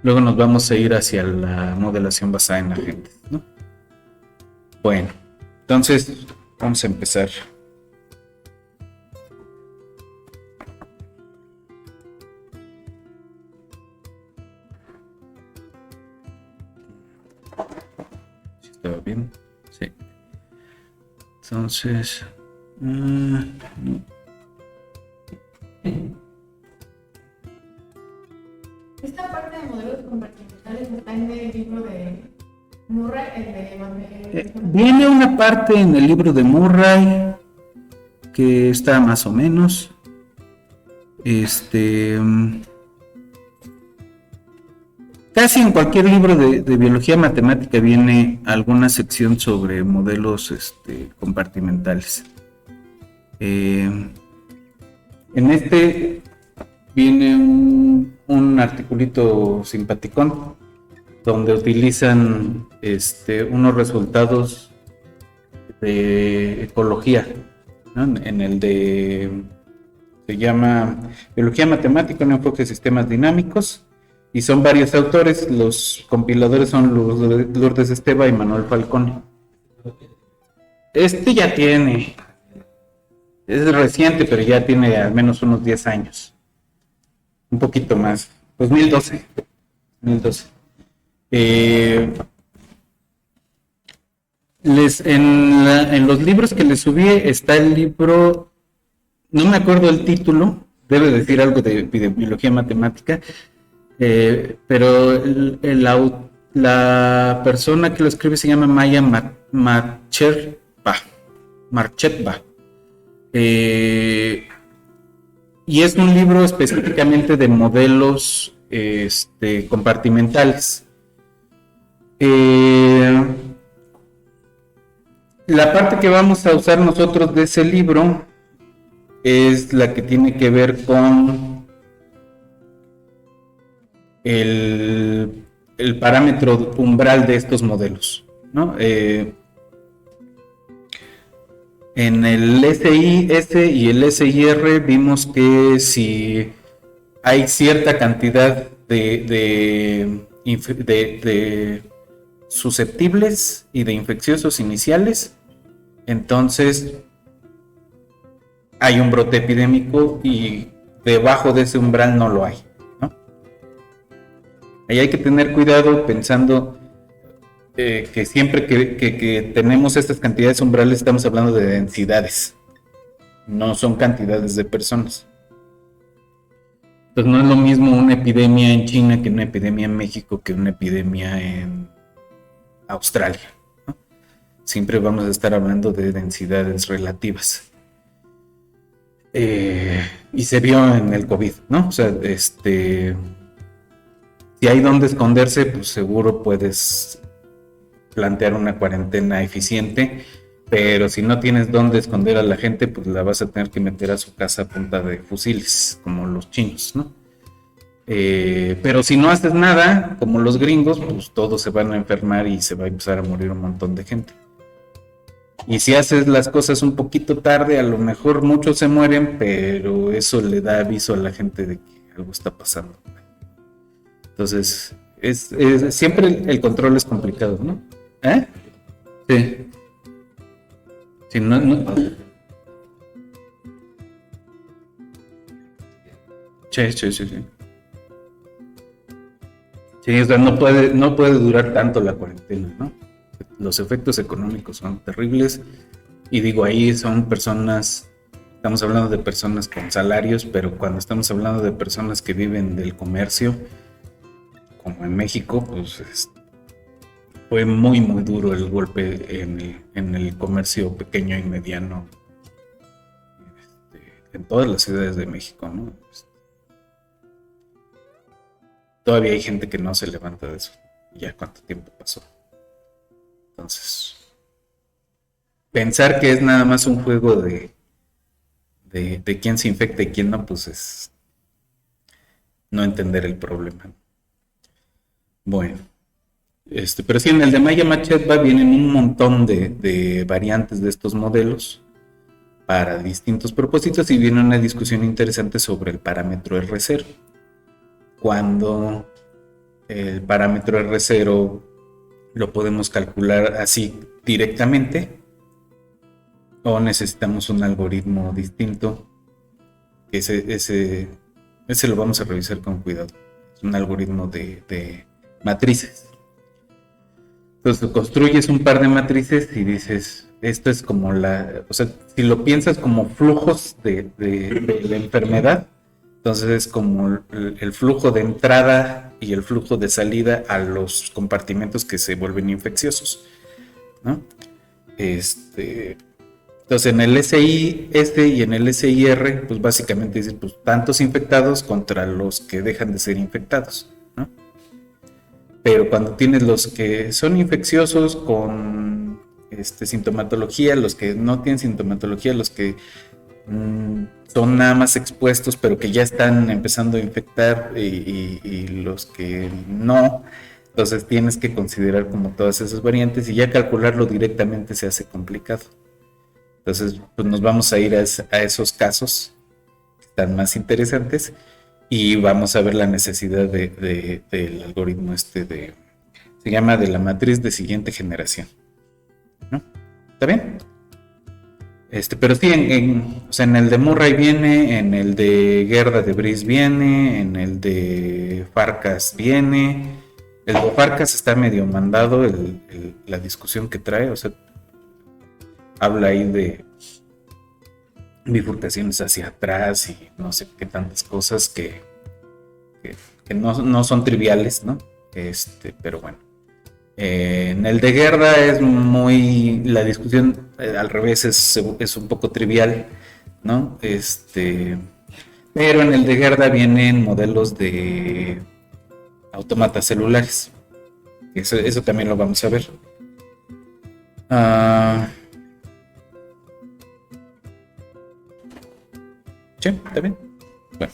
luego nos vamos a ir hacia la modelación basada en agentes, ¿no? Bueno, entonces vamos a empezar. ¿Estaba bien? Sí. Entonces... Esta parte de modelos compartimentales está en el libro de Murray, el de viene una parte en el libro de Murray que está más o menos. Casi en cualquier libro de biología matemática viene alguna sección sobre modelos compartimentales. En este viene un articulito simpaticón donde utilizan unos resultados de ecología, ¿no? En el de se llama Biología Matemática, un enfoque de sistemas dinámicos, y son varios autores. Los compiladores son Lourdes Esteva y Manuel Falcone. Ya tiene, es reciente, pero ya tiene al menos unos 10 años, un poquito más, 2012. En los libros que les subí está el libro, no me acuerdo el título, debe decir algo de biología matemática, pero la persona que lo escribe se llama Maya Marchetba. Y es un libro específicamente de modelos compartimentales. La parte que vamos a usar nosotros de ese libro es la que tiene que ver con el parámetro umbral de estos modelos, ¿no? En el SIS y el SIR vimos que si hay cierta cantidad de susceptibles y de infecciosos iniciales, entonces hay un brote epidémico y debajo de ese umbral no lo hay, ¿no? Ahí hay que tener cuidado pensando que siempre que tenemos estas cantidades umbrales estamos hablando de densidades, no son cantidades de personas. Entonces no es lo mismo una epidemia en China que una epidemia en México que una epidemia en Australia, ¿no? Siempre vamos a estar hablando de densidades relativas. Y se vio en el COVID, ¿no? O sea, si hay donde esconderse, pues seguro puedes plantear una cuarentena eficiente, pero si no tienes dónde esconder a la gente, pues la vas a tener que meter a su casa a punta de fusiles, como los chinos, ¿no? Pero si no haces nada, como los gringos, pues todos se van a enfermar y se va a empezar a morir un montón de gente. Y si haces las cosas un poquito tarde, a lo mejor muchos se mueren, pero eso le da aviso a la gente de que algo está pasando. Entonces, siempre el control es complicado, ¿no? Sí. Sí, no. Sí. Sí, o sea, no puede durar tanto la cuarentena, ¿no? Los efectos económicos son terribles. Y digo, ahí son personas, estamos hablando de personas con salarios, pero cuando estamos hablando de personas que viven del comercio, como en México, pues fue muy muy duro el golpe en el comercio pequeño y mediano, en todas las ciudades de México, ¿no? Todavía hay gente que no se levanta de eso. Ya cuánto tiempo pasó. Entonces, pensar que es nada más un juego de quién se infecta y quién no, pues es no entender el problema. Bueno, pero sí, en el de Maya Marchetba vienen un montón de variantes de estos modelos para distintos propósitos y viene una discusión interesante sobre el parámetro R0. Cuando el parámetro R0 lo podemos calcular así directamente, o necesitamos un algoritmo distinto. Ese lo vamos a revisar con cuidado. Es un algoritmo de matrices. Entonces construyes un par de matrices y dices, esto es como o sea, si lo piensas como flujos de la enfermedad, entonces es como el flujo de entrada y el flujo de salida a los compartimentos que se vuelven infecciosos, ¿no? Entonces en el SIS y en el SIR, pues básicamente dices, pues tantos infectados contra los que dejan de ser infectados, ¿no? Pero cuando tienes los que son infecciosos con sintomatología, los que no tienen sintomatología, los que son nada más expuestos, pero que ya están empezando a infectar y los que no, entonces tienes que considerar como todas esas variantes y ya calcularlo directamente se hace complicado. Entonces, pues nos vamos a ir a esos casos que están más interesantes y vamos a ver la necesidad del algoritmo se llama de la matriz de siguiente generación, ¿no? ¿Está bien? Pero sí, o sea, en el de Murray viene, en el de Gerda de Vries viene, en el de Farkas viene. El de Farkas está medio mandado, la discusión que trae, o sea, habla ahí de bifurcaciones hacia atrás y no sé qué tantas cosas que no son triviales, ¿no? Pero bueno. En el de Gerda es la discusión al revés es un poco trivial, ¿no? Pero en el de Gerda vienen modelos de autómatas celulares. Eso también lo vamos a ver. Sí, está bien. Bueno.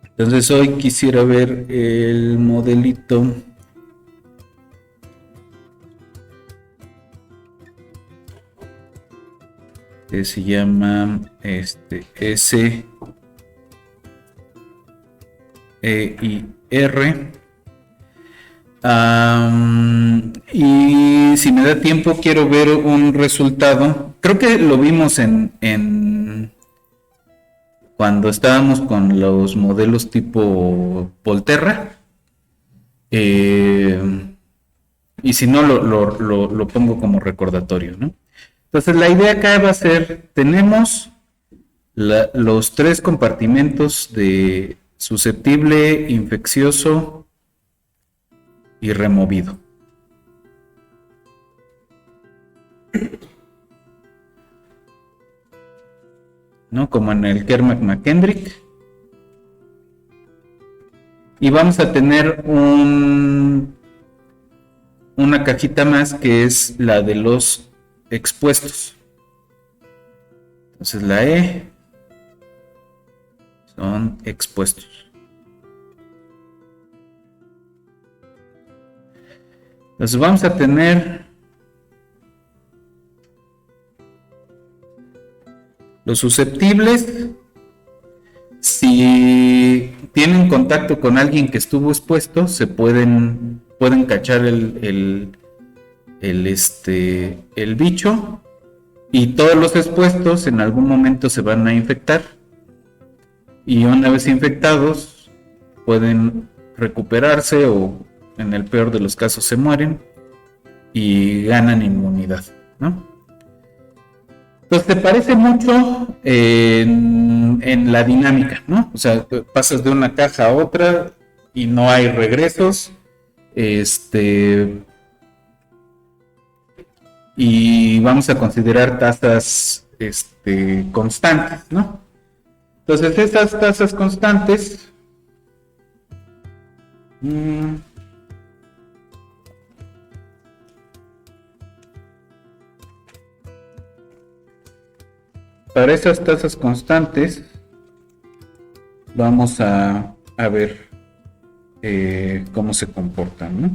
Entonces hoy quisiera ver el modelito que se llama SEIR. Y si me da tiempo quiero ver un resultado. Creo que lo vimos en cuando estábamos con los modelos tipo Volterra. Y si no, lo pongo como recordatorio, ¿no? Entonces la idea acá va a ser, tenemos los tres compartimentos de susceptible, infeccioso y removido. ¿No? Como en el Kermack-McKendrick. Y vamos a tener una cajita más que es la de los expuestos. Entonces la E son expuestos. Entonces vamos a tener los susceptibles. Si tienen contacto con alguien que estuvo expuesto, se pueden cachar el bicho, y todos los expuestos en algún momento se van a infectar, y una vez infectados pueden recuperarse o en el peor de los casos se mueren y ganan inmunidad, ¿no? Entonces te parece mucho en la dinámica, ¿no? O sea, pasas de una caja a otra y no hay regresos. Y vamos a considerar tasas constantes, ¿no? Entonces esas tasas constantes para esas tasas constantes vamos a ver cómo se comportan, ¿no?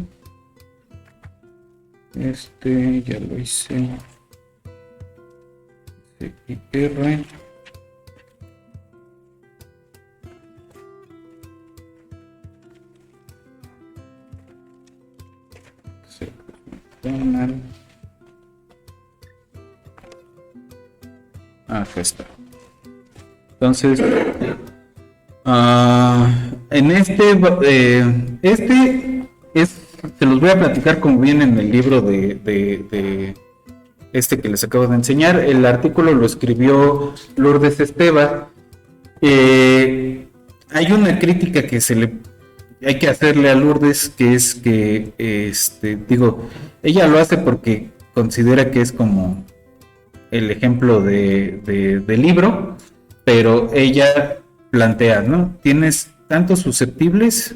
Ya lo hice. SIR. Acá está. Entonces, en se los voy a platicar como viene en el libro de que les acabo de enseñar. El artículo lo escribió Lourdes Esteva. Hay una crítica que hay que hacerle a Lourdes, que es que, ella lo hace porque considera que es como el ejemplo de libro, pero ella plantea, ¿no? Tienes tantos susceptibles,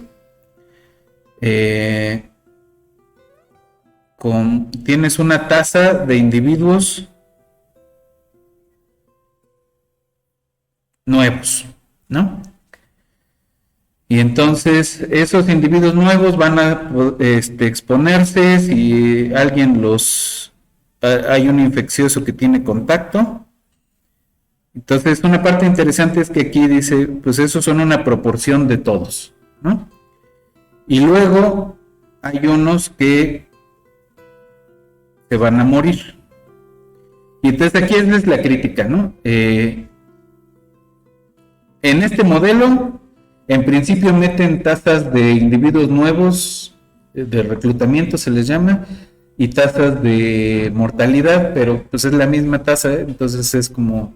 tienes una tasa de individuos nuevos, ¿no? Y entonces esos individuos nuevos van a exponerse si alguien hay un infeccioso que tiene contacto. Entonces una parte interesante es que aquí dice, pues esos son una proporción de todos, ¿no? Y luego hay unos que se van a morir. Y entonces aquí es la crítica, ¿no? En este modelo, en principio meten tasas de individuos nuevos, de reclutamiento se les llama, y tasas de mortalidad, pero pues es la misma tasa, entonces es como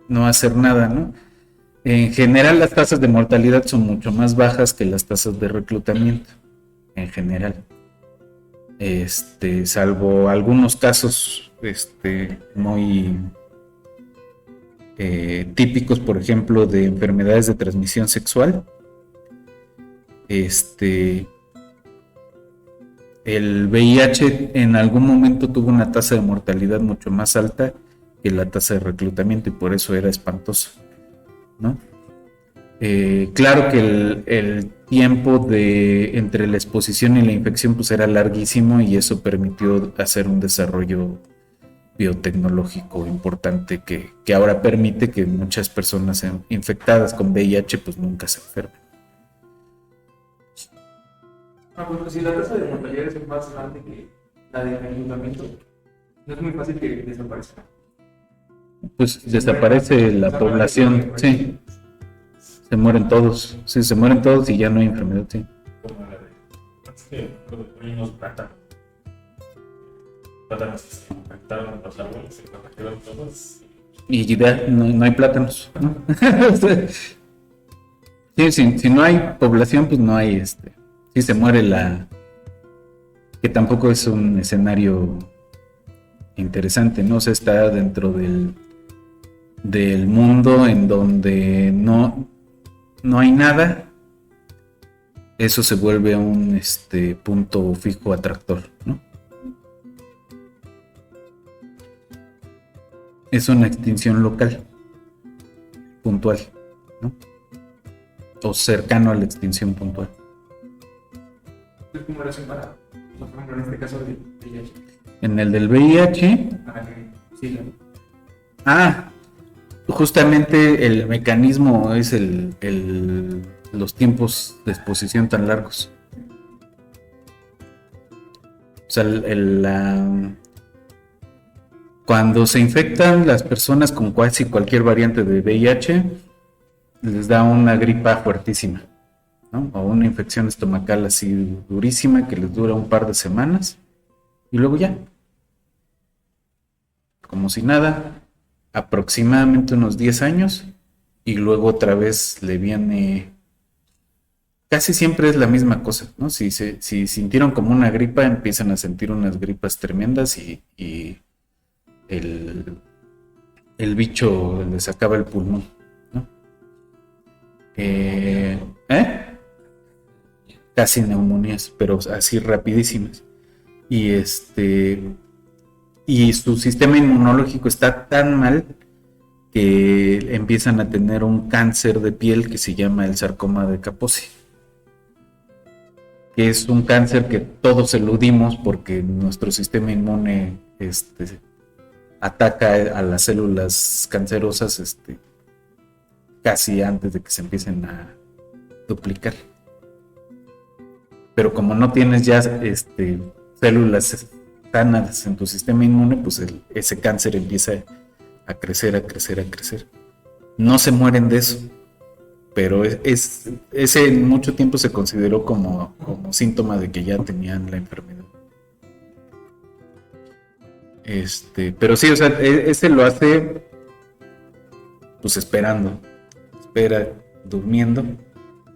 no hacer nada, ¿no? En general las tasas de mortalidad son mucho más bajas que las tasas de reclutamiento, en general. Salvo algunos casos muy típicos, por ejemplo, de enfermedades de transmisión sexual. El VIH en algún momento tuvo una tasa de mortalidad mucho más alta que la tasa de reclutamiento y por eso era espantoso, ¿no? Claro que el tiempo entre la exposición y la infección pues era larguísimo y eso permitió hacer un desarrollo biotecnológico importante que ahora permite que muchas personas infectadas con VIH pues nunca se enfermen. Bueno, si la tasa de mortalidad es más grande que la de reclutamiento, no es muy fácil que desaparezca. Pues desaparece la población, sí. Se mueren todos, sí, se mueren todos y ya no hay enfermedad, sí. Como la de unos plátanos. Plátanos que se infectaron los árboles, se contagiaron todos. Y ya no hay plátanos, ¿no? Sí, si no hay población, pues no hay sí se muere que tampoco es un escenario interesante, ¿no? O sea, está dentro del mundo en donde no hay nada, eso se vuelve un punto fijo atractor, ¿no? Es una extinción local, puntual, ¿no? O cercano a la extinción puntual. ¿Cómo era separado? Por ejemplo, en este caso del VIH. En el del VIH. Sí, justamente el mecanismo es los tiempos de exposición tan largos. O sea, cuando se infectan las personas con casi cualquier variante de VIH, les da una gripa fuertísima, ¿no? O una infección estomacal así durísima que les dura un par de semanas y luego ya, como si nada, aproximadamente unos 10 años y luego otra vez le viene, casi siempre es la misma cosa, ¿no? Si sintieron como una gripa, empiezan a sentir unas gripas tremendas y el bicho les acaba el pulmón, ¿no? Casi neumonías, pero así rapidísimas. Y su sistema inmunológico está tan mal que empiezan a tener un cáncer de piel que se llama el sarcoma de Kaposi, que es un cáncer que todos eludimos porque nuestro sistema inmune ataca a las células cancerosas casi antes de que se empiecen a duplicar. Pero como no tienes ya, células sanas en tu sistema inmune, pues ese cáncer empieza a crecer, a crecer, a crecer. No se mueren de eso, pero ese en mucho tiempo se consideró como síntoma de que ya tenían la enfermedad. Pero sí, o sea, ese lo hace pues espera, durmiendo,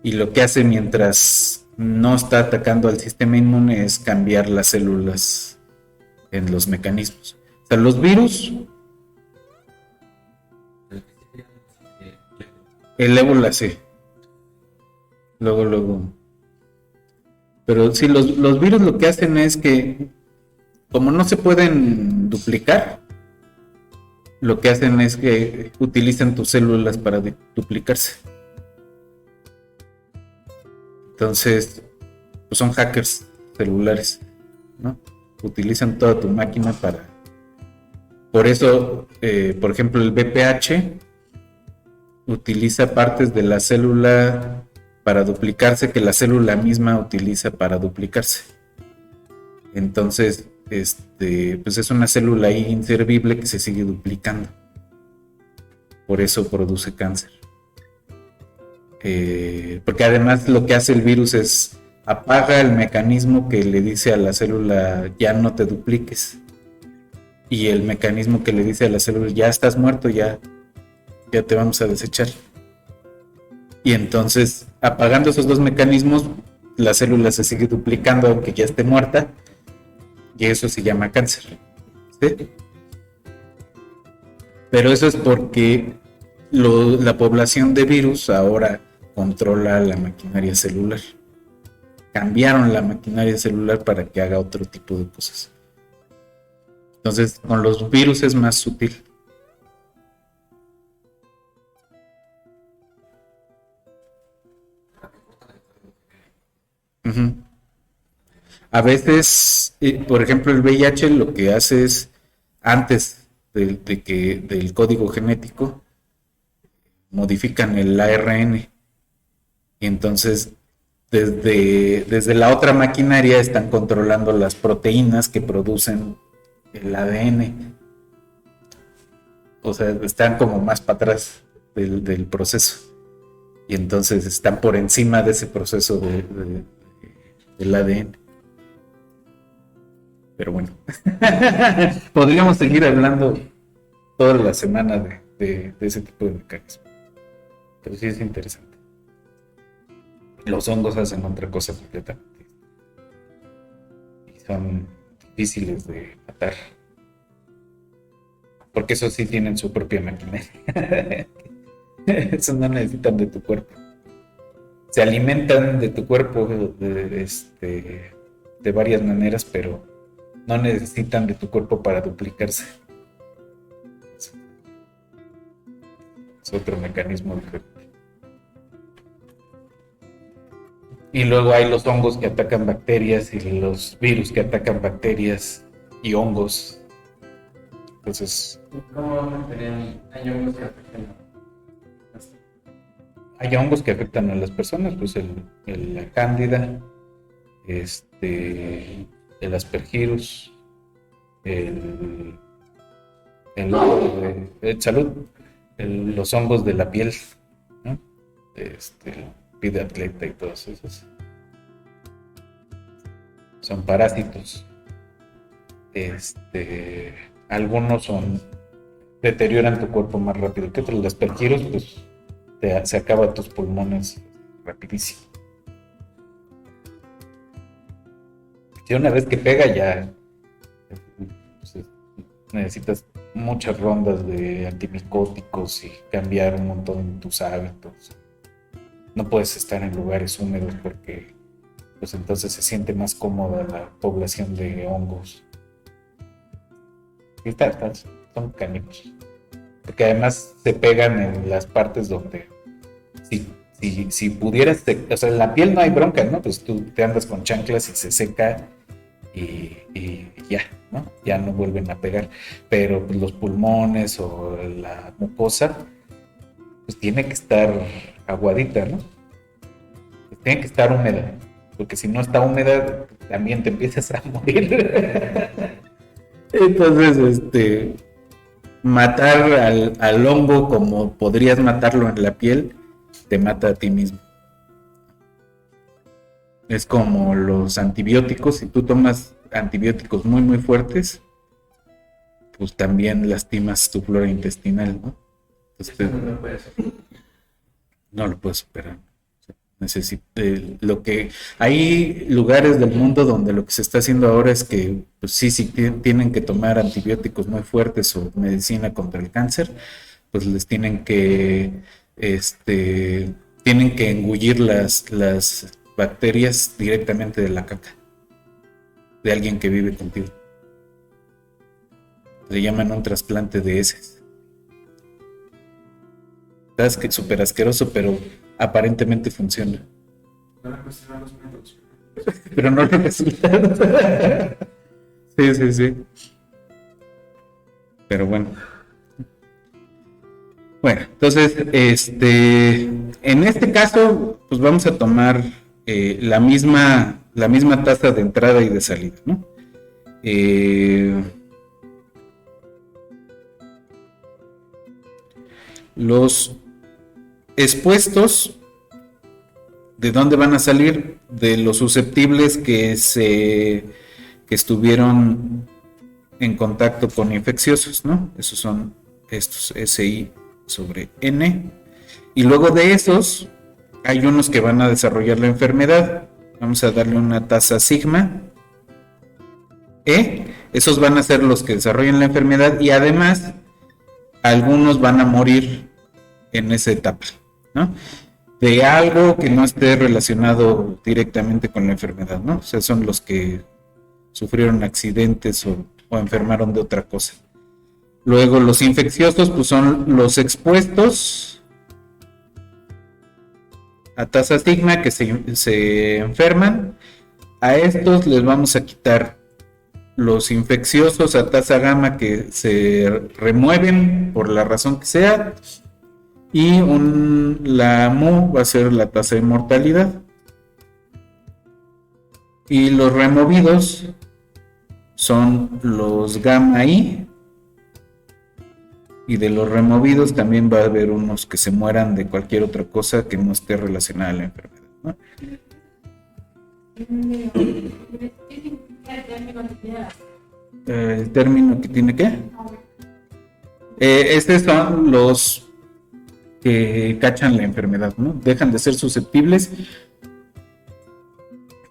y lo que hace mientras no está atacando al sistema inmune es cambiar las células en los mecanismos. O sea, los virus, el ébola sí, luego. Pero sí, los virus lo que hacen es que, como no se pueden duplicar, lo que hacen es que utilizan tus células para duplicarse. Entonces, pues son hackers celulares, ¿no? Utilizan toda tu máquina para... Por eso, por ejemplo, el VPH utiliza partes de la célula para duplicarse que la célula misma utiliza para duplicarse. Entonces, pues es una célula ahí inservible que se sigue duplicando. Por eso produce cáncer. Porque además lo que hace el virus es apaga el mecanismo que le dice a la célula ya no te dupliques, y el mecanismo que le dice a la célula ya estás muerto, ya te vamos a desechar. Y entonces, apagando esos dos mecanismos, la célula se sigue duplicando aunque ya esté muerta, y eso se llama cáncer, ¿sí? Pero eso es porque la población de virus ahora controla la maquinaria celular. Cambiaron la maquinaria celular para que haga otro tipo de cosas. Entonces, con los virus es más sutil. Uh-huh. A veces, por ejemplo, el VIH lo que hace es, antes del código genético, modifican el ARN. Y entonces, desde la otra maquinaria están controlando las proteínas que producen el ADN. O sea, están como más para atrás del proceso. Y entonces están por encima de ese proceso del ADN. Pero bueno, podríamos seguir hablando toda la semana de ese tipo de mecanismos. Pero sí es interesante. Los hongos hacen otra cosa completamente. Y son difíciles de matar. Porque eso sí tienen su propia maquinaria. Eso no necesitan de tu cuerpo. Se alimentan de tu cuerpo de varias maneras, pero no necesitan de tu cuerpo para duplicarse. Es otro mecanismo diferente. Y luego hay los hongos que atacan bacterias y los virus que atacan bacterias y hongos. Entonces, ¿Cómo hay hongos que afectan? hay hongos que afectan a las personas, pues la cándida, el aspergillus, los hongos de la piel, ¿no? El pide atleta y todos esos son parásitos. Algunos deterioran tu cuerpo más rápido que otros. Los aspergillus, pues se acaban tus pulmones rapidísimo. Si una vez que pega ya pues, necesitas muchas rondas de antimicóticos y cambiar un montón tus hábitos. No puedes estar en lugares húmedos porque pues entonces se siente más cómoda la población de hongos. Y son caninos. Porque además se pegan en las partes donde si pudieras, o sea, en la piel no hay bronca, ¿no? Pues tú te andas con chanclas y se seca y ya, ¿no? Ya no vuelven a pegar. Pero pues, los pulmones o la mucosa, pues tiene que estar aguadita, ¿no? Pues tiene que estar húmeda, porque si no está húmeda, también te empiezas a morir. Entonces, matar al hongo como podrías matarlo en la piel, te mata a ti mismo. Es como los antibióticos, si tú tomas antibióticos muy muy fuertes, pues también lastimas tu flora intestinal, ¿no? Entonces, No puede ser. no lo puedes superar. Hay lugares del mundo donde lo que se está haciendo ahora es que pues sí tienen que tomar antibióticos muy fuertes o medicina contra el cáncer, pues les tienen que engullir las bacterias directamente de la caca de alguien que vive contigo. Le llaman un trasplante de heces. Es que súper asqueroso, pero aparentemente funciona. Van a cuestionar los métodos. Pero no los resultados. Sí. Pero bueno. Bueno, entonces, en este caso, pues vamos a tomar la misma tasa de entrada y de salida, ¿no? Los expuestos, ¿de dónde van a salir? De los susceptibles que estuvieron en contacto con infecciosos, ¿no? Esos son estos SI sobre N. Y luego de esos, hay unos que van a desarrollar la enfermedad. Vamos a darle una tasa sigma E. Esos van a ser los que desarrollan la enfermedad y además algunos van a morir en esa etapa, ¿no? De algo que no esté relacionado directamente con la enfermedad, ¿no? O sea, son los que sufrieron accidentes o enfermaron de otra cosa. Luego los infecciosos, pues son los expuestos a tasa sigma que se enferman. A estos les vamos a quitar los infecciosos a tasa gamma que se remueven por la razón que sea. Y la mu va a ser la tasa de mortalidad. Y los removidos son los gamma I. Y de los removidos también va a haber unos que se mueran de cualquier otra cosa que no esté relacionada a la enfermedad, ¿no? ¿El término que tiene qué? Estos son los que cachan la enfermedad, ¿no? Dejan de ser susceptibles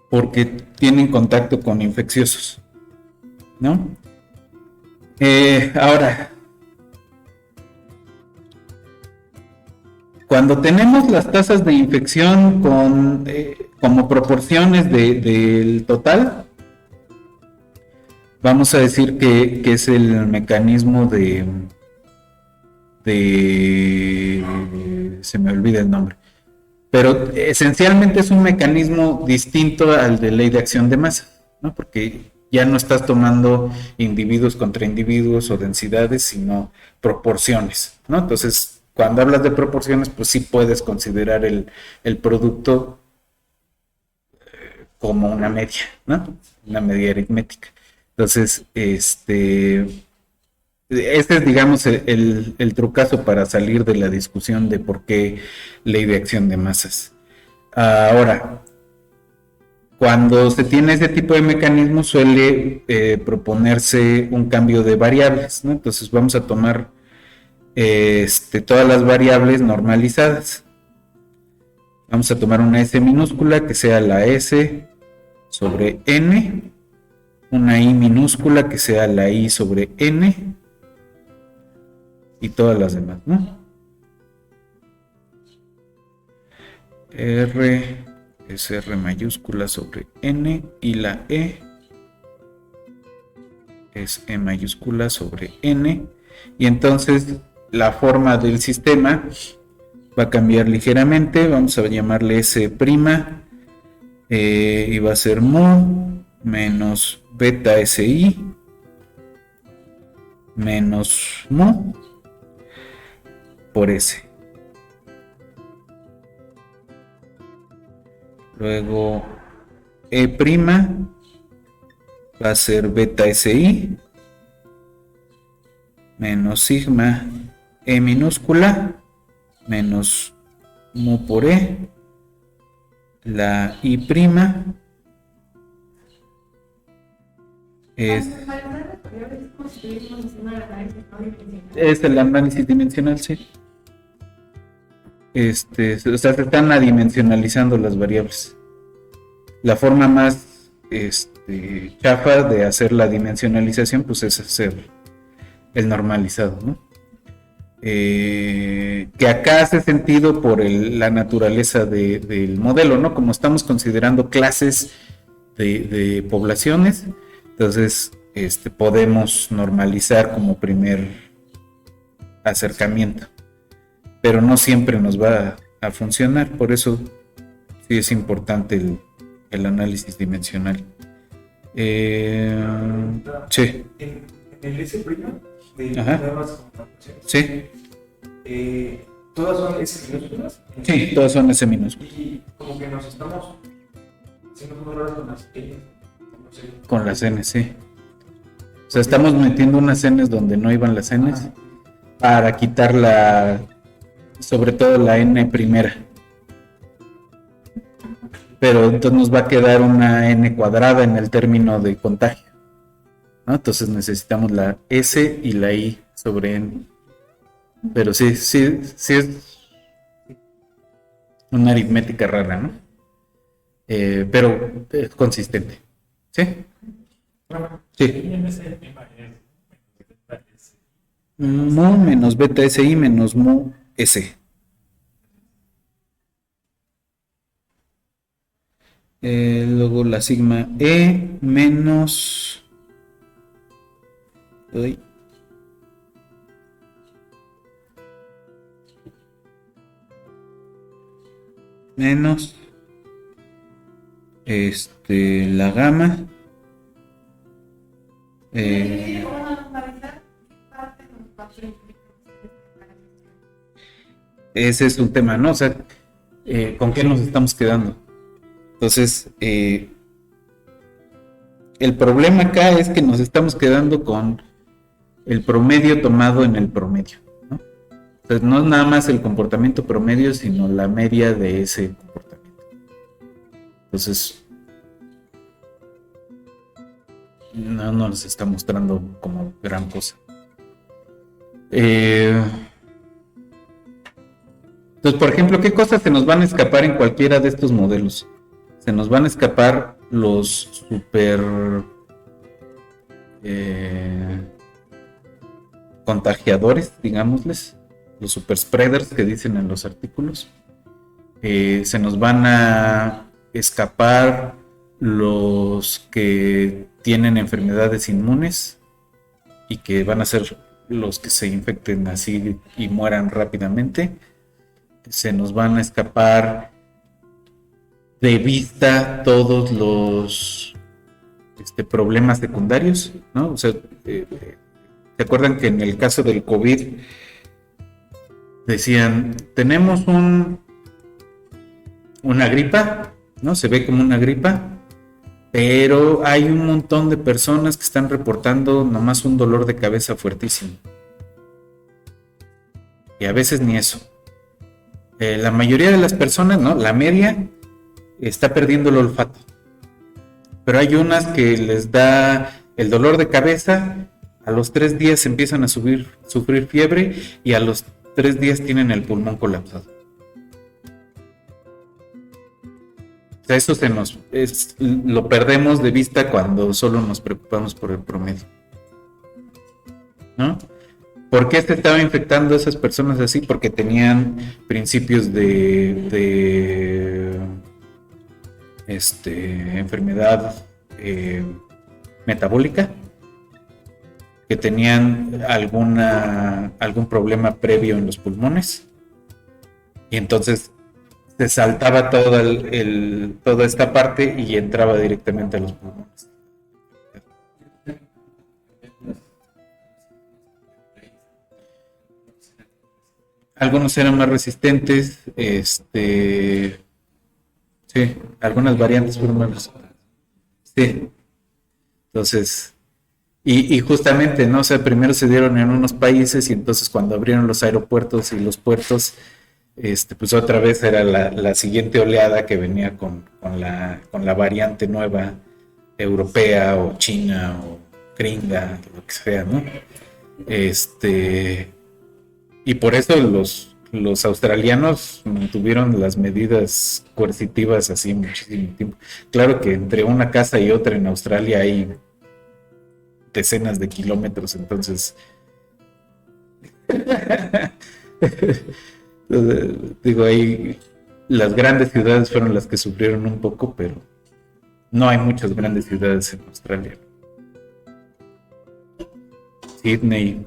porque tienen contacto con infecciosos, ¿no? Ahora, cuando tenemos las tasas de infección como proporciones del total, vamos a decir que es el mecanismo se me olvida el nombre, pero esencialmente es un mecanismo distinto al de ley de acción de masa, ¿no? Porque ya no estás tomando individuos contra individuos o densidades, sino proporciones, ¿no? Entonces, cuando hablas de proporciones, pues sí puedes considerar el producto como una media, ¿no? Una media aritmética. Entonces, este es, digamos, el trucazo para salir de la discusión de por qué ley de acción de masas. Ahora, cuando se tiene ese tipo de mecanismo suele proponerse un cambio de variables, ¿no? Entonces vamos a tomar todas las variables normalizadas. Vamos a tomar una S minúscula que sea la S sobre N, una I minúscula que sea la I sobre N, y todas las demás, ¿no? R es R mayúscula sobre N y la E es E mayúscula sobre N, y entonces la forma del sistema va a cambiar ligeramente. Vamos a llamarle S', y va a ser mu menos beta SI menos mu por S. Luego E' va a ser beta SI menos sigma E minúscula menos mu por E, la I prima es el análisis dimensional, sí. O sea, se están adimensionalizando las variables. La forma más chafa de hacer la dimensionalización, pues es hacer el normalizado, ¿no? Que acá hace sentido por la naturaleza del modelo, ¿no? Como estamos considerando clases de poblaciones, entonces podemos normalizar como primer acercamiento, pero no siempre nos va a funcionar, por eso sí es importante el análisis dimensional. Sí. En el S' de Ajá. nuevas computaciones, Sí, todas son S minúsculas. sí, todas son S minúsculas. Y como que nos estamos haciendo muy raros con las N. No sé. Con las N, sí. O sea, estamos metiendo unas Ns donde no iban las Ns para quitar sobre todo la N primera. Pero entonces nos va a quedar una N cuadrada en el término de contagio, ¿no? Entonces necesitamos la S y la I sobre N. Pero sí es una aritmética rara, ¿no? Pero es consistente. ¿Sí? Sí. Mu menos beta SI menos mu S. Luego la sigma E menos... Uy. Menos la gamma ese es un tema, ¿no? O sea, ¿con qué nos estamos quedando? Entonces, el problema acá es que nos estamos quedando con el promedio tomado en el promedio, ¿no? Entonces, no es nada más el comportamiento promedio, sino la media de ese comportamiento. Entonces, no nos está mostrando como gran cosa. Entonces, por ejemplo, ¿qué cosas se nos van a escapar en cualquiera de estos modelos? Se nos van a escapar los super contagiadores, digámosles, los super spreaders que dicen en los artículos. Se nos van a escapar los que tienen enfermedades inmunes y que van a ser los que se infecten así y mueran rápidamente. Se nos van a escapar de vista todos los problemas secundarios, ¿no? O sea, ¿se acuerdan que en el caso del COVID decían, tenemos una gripa, ¿no? Se ve como una gripa, pero hay un montón de personas que están reportando nomás un dolor de cabeza fuertísimo. Y a veces ni eso. La mayoría de las personas, ¿no? La media está perdiendo el olfato. Pero hay unas que les da el dolor de cabeza, a los 3 días empiezan a sufrir fiebre y a los 3 días tienen el pulmón colapsado. O sea, eso lo perdemos de vista cuando solo nos preocupamos por el promedio, ¿no? ¿Por qué se estaba infectando a esas personas así? Porque tenían principios de enfermedad metabólica, que tenían algún problema previo en los pulmones, y entonces se saltaba toda esta parte y entraba directamente a los pulmones. Algunos eran más resistentes, sí, algunas variantes fueron más resistentes. Sí. Entonces, y justamente, ¿no? O sea, primero se dieron en unos países y entonces cuando abrieron los aeropuertos y los puertos, pues otra vez era la siguiente oleada que venía con la variante nueva europea o china o gringa, lo que sea, ¿no? Y por eso los australianos mantuvieron las medidas coercitivas así muchísimo tiempo. Claro que entre una casa y otra en Australia hay decenas de kilómetros, entonces digo, ahí las grandes ciudades fueron las que sufrieron un poco, pero no hay muchas grandes ciudades en Australia. Sydney,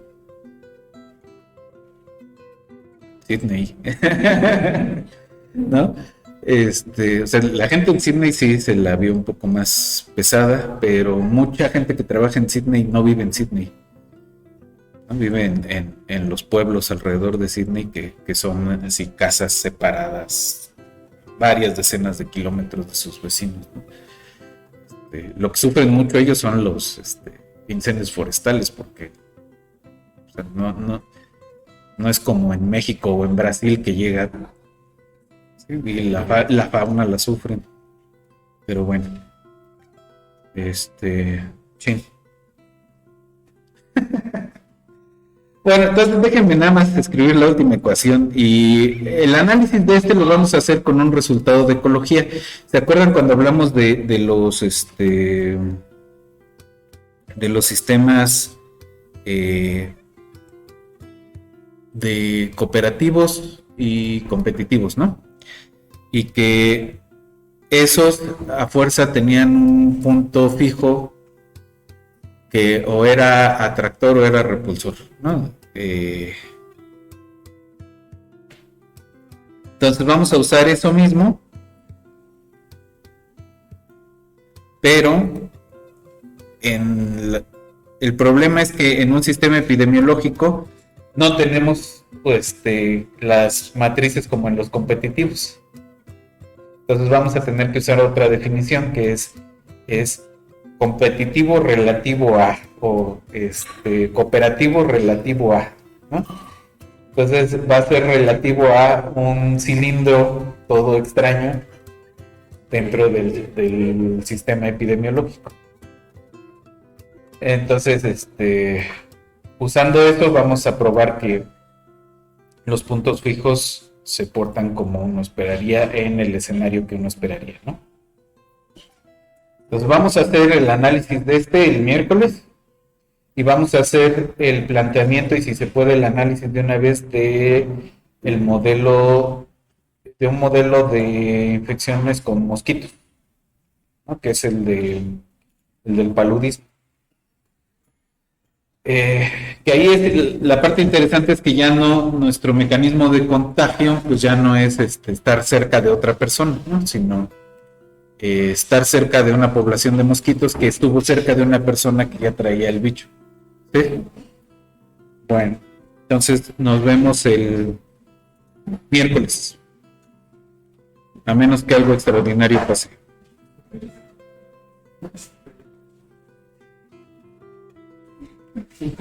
¿no? O sea, la gente en Sydney sí se la vio un poco más pesada, pero mucha gente que trabaja en Sydney no vive en Sydney, ¿no? Vive en los pueblos alrededor de Sydney que son así casas separadas, varias decenas de kilómetros de sus vecinos, ¿no? Lo que sufren mucho ellos son los incendios forestales, porque o sea, no es como en México o en Brasil que llega, ¿sí? Y la fauna la sufren. Pero bueno, sí. Bueno, entonces déjenme nada más escribir la última ecuación y el análisis de lo vamos a hacer con un resultado de ecología. ¿Se acuerdan cuando hablamos de los sistemas de cooperativos y competitivos, ¿no? Y que esos a fuerza tenían un punto fijo que o era atractor o era repulsor, ¿no? Entonces vamos a usar eso mismo, pero el problema es que en un sistema epidemiológico no tenemos las matrices como en los competitivos. Entonces vamos a tener que usar otra definición que es competitivo relativo a o cooperativo relativo a, ¿no? Entonces va a ser relativo a un cilindro todo extraño dentro del sistema epidemiológico. Entonces, usando esto vamos a probar que los puntos fijos se portan como uno esperaría en el escenario que uno esperaría, ¿no? Entonces vamos a hacer el análisis de el miércoles y vamos a hacer el planteamiento y si se puede el análisis de una vez de un modelo de infecciones con mosquitos, ¿no? Que es el del paludismo. Que ahí es la parte interesante, es que ya no, nuestro mecanismo de contagio pues ya no es estar cerca de otra persona, ¿no? Sino estar cerca de una población de mosquitos que estuvo cerca de una persona que ya traía el bicho, ¿sí? Bueno, entonces nos vemos el miércoles, a menos que algo extraordinario pase. Sí.